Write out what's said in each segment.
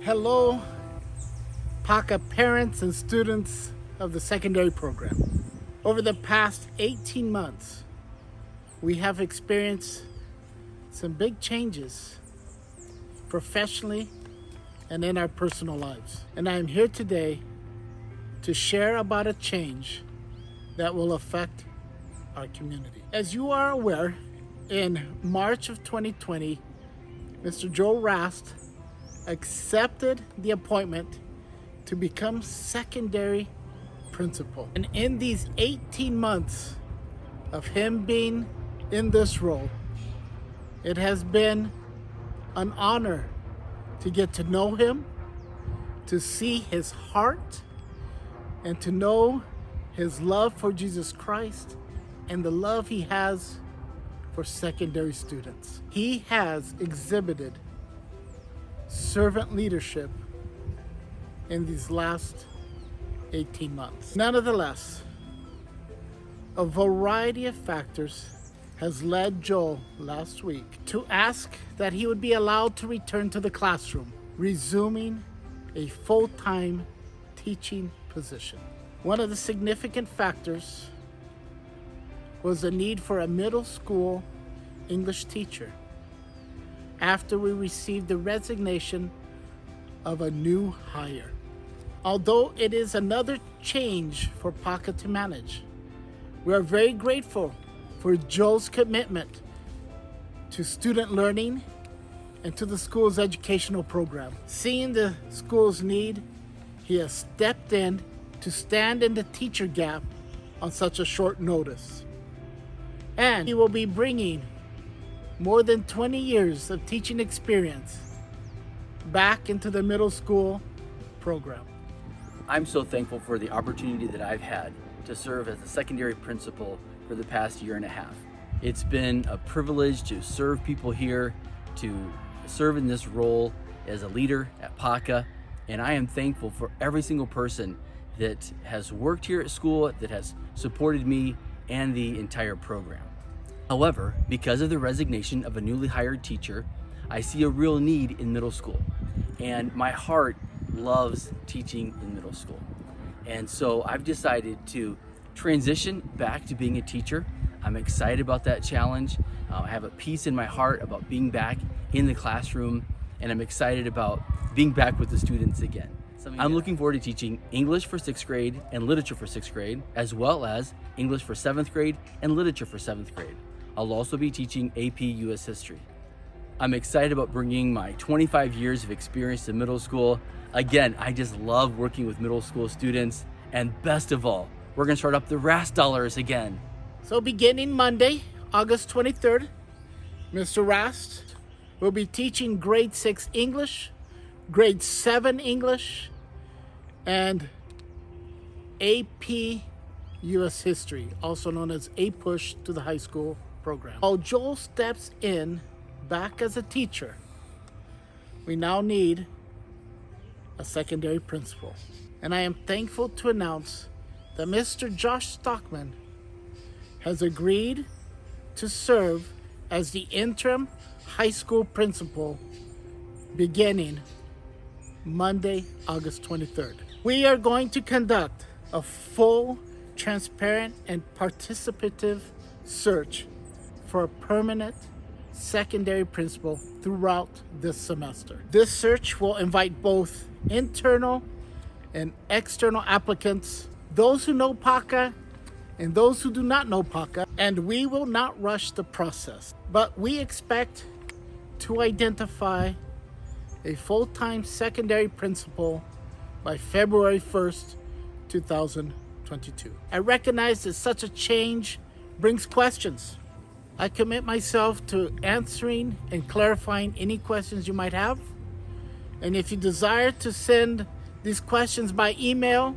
Hello, PACA parents and students of the secondary program. Over the past 18 months, we have experienced some big changes professionally and in our personal lives. And I am here today to share about a change that will affect our community. As you are aware, in March of 2020, Mr. Joel Rast accepted the appointment to become secondary principal. And in these 18 months of him being in this role, it has been an honor to get to know him, to see his heart, and to know his love for Jesus Christ and the love he has for secondary students. He has exhibited servant leadership in these last 18 months. Nonetheless, a variety of factors has led Joel last week to ask that he would be allowed to return to the classroom, resuming a full-time teaching position. One of the significant factors was the need for a middle school English teacher after we received the resignation of a new hire. Although it is another change for PACA to manage, we are very grateful for Joel's commitment to student learning and to the school's educational program. Seeing the school's need, he has stepped in to stand in the teacher gap on such a short notice. And he will be bringing more than 20 years of teaching experience back into the middle school program. I'm so thankful for the opportunity that I've had to serve as a secondary principal for the past year and a half. It's been a privilege to serve people here, to serve in this role as a leader at PACA, and I am thankful for every single person that has worked here at school, that has supported me and the entire program. However, because of the resignation of a newly hired teacher, I see a real need in middle school, and my heart loves teaching in middle school. And so I've decided to transition back to being a teacher. I'm excited about that challenge. I have a peace in my heart about being back in the classroom, and I'm excited about being back with the students again. I'm looking forward to teaching English for 6th grade and literature for 6th grade, as well as English for 7th grade and literature for 7th grade. I'll also be teaching AP US History. I'm excited about bringing my 25 years of experience to middle school. Again, I just love working with middle school students, and best of all, we're gonna start up the Rast dollars again. So beginning Monday, August 23rd, Mr. Rast will be teaching grade 6 English, grade 7 English, and AP US History, also known as A Push to the High School program. While Joel steps in back as a teacher, we now need a secondary principal. And I am thankful to announce that Mr. Josh Stockman has agreed to serve as the interim high school principal beginning Monday, August 23rd. We are going to conduct a full, transparent, and participative search for a permanent secondary principal throughout this semester. This search will invite both internal and external applicants, those who know PACA and those who do not know PACA, and we will not rush the process. But we expect to identify a full-time secondary principal by February 1st, 2022. I recognize that such a change brings questions. I commit myself to answering and clarifying any questions you might have. And if you desire to send these questions by email,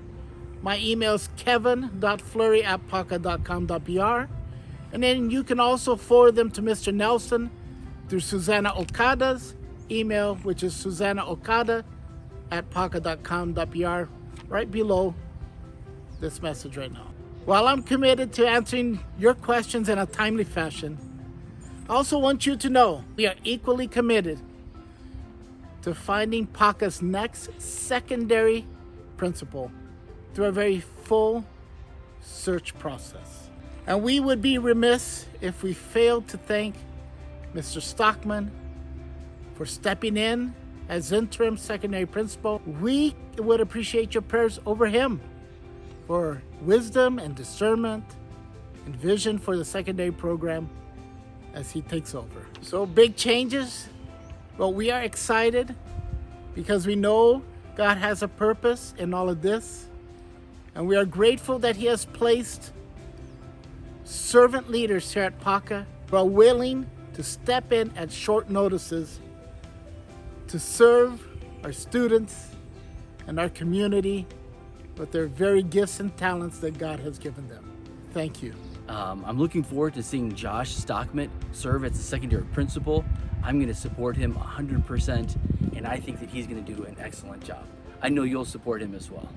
my email is kevin.fleury@paca.com.br. And then you can also forward them to Mr. Nelson through Susanna Okada's email, which is susannaokada@paca.com.br, right below this message right now. While I'm committed to answering your questions in a timely fashion, I also want you to know we are equally committed to finding PACA's next secondary principal through a very full search process. And we would be remiss if we failed to thank Mr. Stockman for stepping in as interim secondary principal. We would appreciate your prayers over him for wisdom and discernment and vision for the secondary program as he takes over. So big changes, but we are excited because we know God has a purpose in all of this. And we are grateful that he has placed servant leaders here at PACA who are willing to step in at short notices to serve our students and our community with their very gifts and talents that God has given them. Thank you. I'm looking forward to seeing Josh Stockman serve as the secondary principal. I'm going to support him 100%, and I think that he's going to do an excellent job. I know you'll support him as well.